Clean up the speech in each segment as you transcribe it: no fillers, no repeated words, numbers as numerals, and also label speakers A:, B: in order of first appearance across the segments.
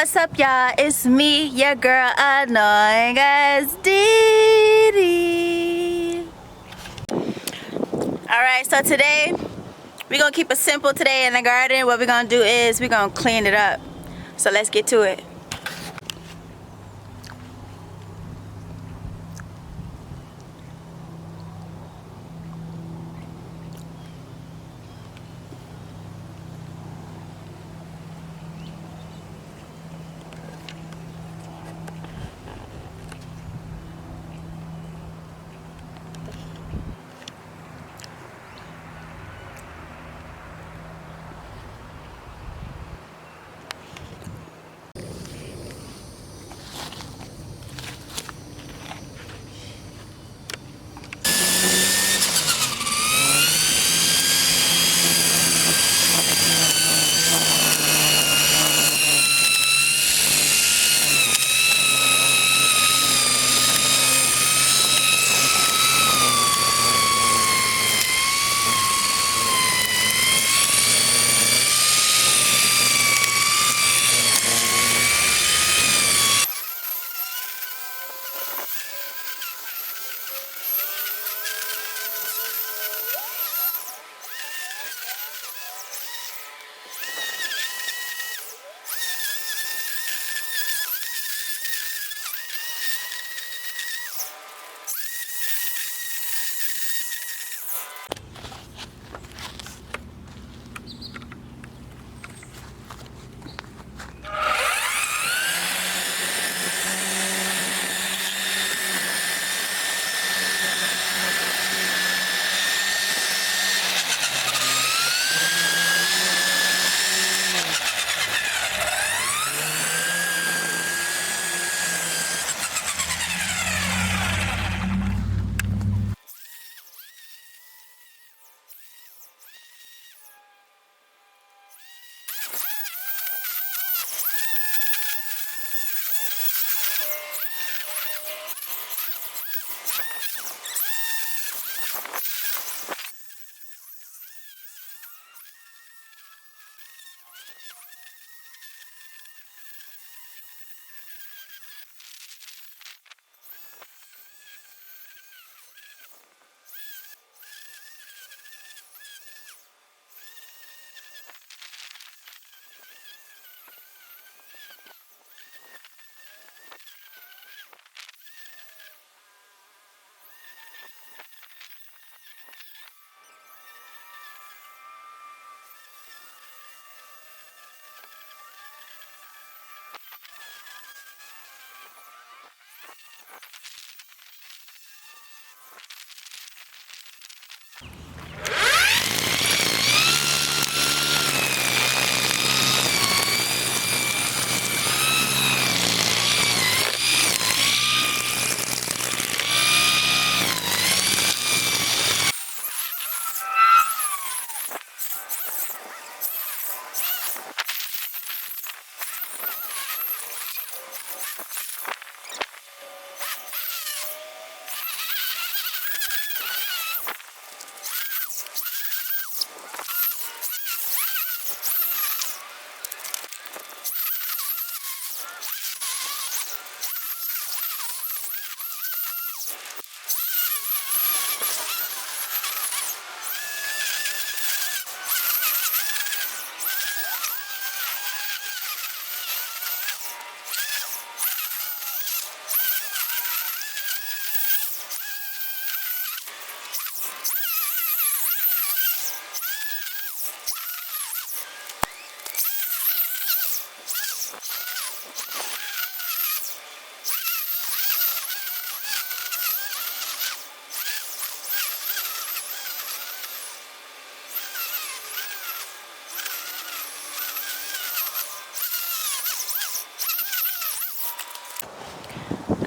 A: what's up, y'all? It's me, your girl, annoying as DiDi. Alright, so today, we're going to keep it simple today in the garden. What we're going to do is we're going to clean it up. So let's get to it.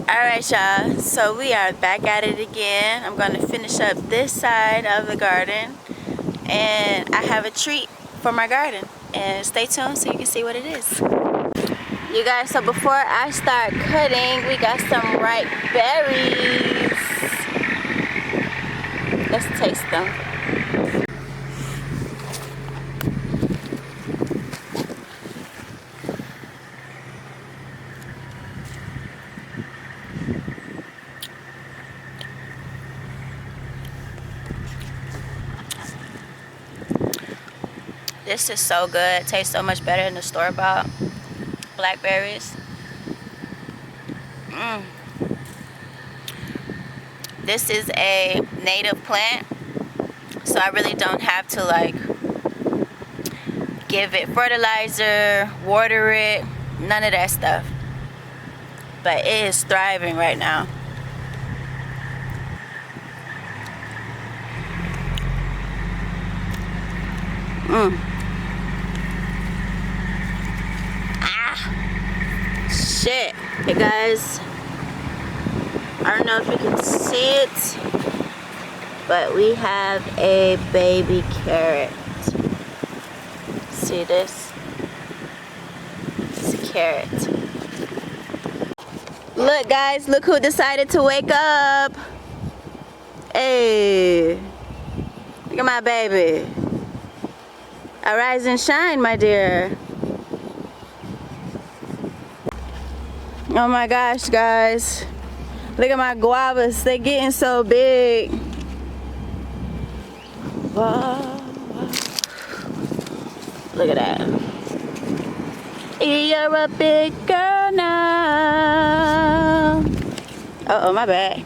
A: Alright, y'all, so we are back at it again. I'm going to finish up this side of the garden, and I have a treat for my garden, and stay tuned so you can see what it is. You guys, so before I start cutting, we got some ripe berries. Let's taste them. This is so good. It tastes so much better than the store-bought blackberries. This is a native plant, so I really don't have to like give it fertilizer, water it, none of that stuff. But it is thriving right now. Shit. Hey guys, I don't know if you can see it, but we have a baby carrot. See this? It's a carrot. Look guys, look who decided to wake up. Hey, look at my baby. Arise and shine, my dear. Oh my gosh, guys. Look at my guavas. They're getting so big. Wow. Look at that. You're a big girl now. Uh-oh, my bad.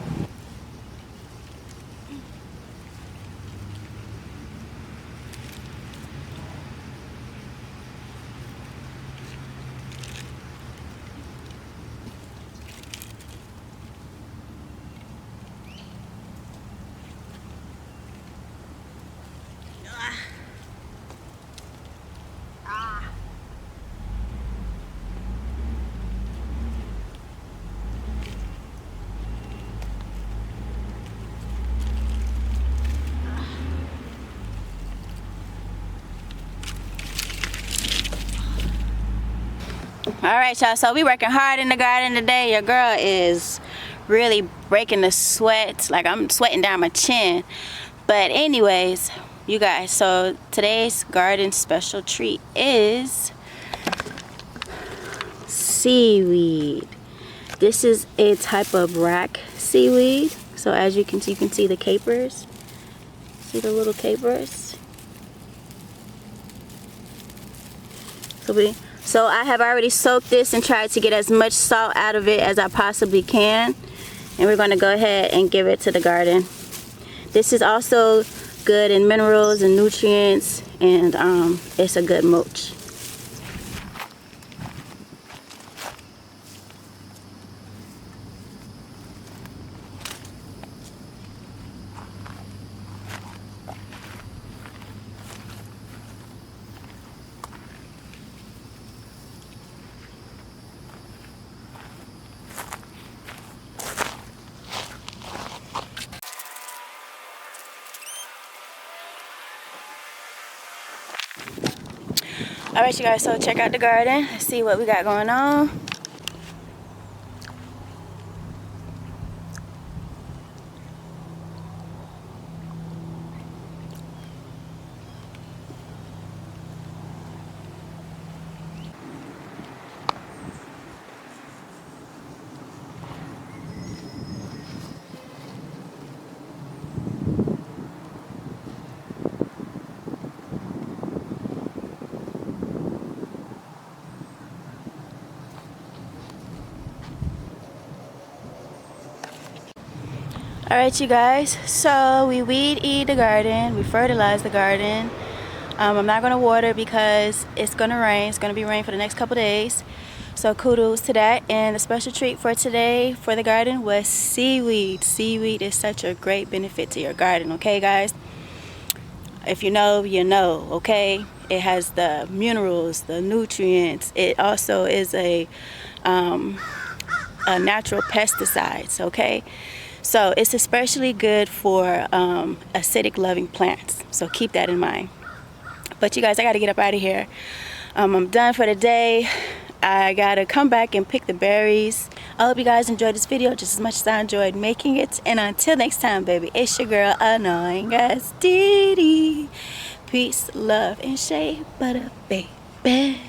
A: Alright y'all, so we working hard in the garden today. Your girl is really breaking the sweat. Like I'm sweating down my chin. But anyways, you guys, so today's garden special treat is seaweed. This is a type of rack seaweed. So as you can see the capers. See the little capers? So I have already soaked this and tried to get as much salt out of it as I possibly can. And we're going to go ahead and give it to the garden. This is also good in minerals and nutrients, and it's a good mulch. Alright you guys, so check out the garden, see what we got going on. Alright you guys, so we weed eat the garden, we fertilize the garden. I'm not going to water because it's going to rain. It's going to be rain for the next couple days. So kudos to that. And the special treat for today for the garden was seaweed. Seaweed is such a great benefit to your garden, okay guys? If you know, you know, okay? It has the minerals, the nutrients. It also is a natural pesticide, okay? So it's especially good for acidic loving plants. So keep that in mind. But you guys, I got to get up out of here. I'm done for the day. I got to come back and pick the berries. I hope you guys enjoyed this video just as much as I enjoyed making it. And until next time, baby, it's your girl, annoying as DiDi. Peace, love, and shea butter, baby.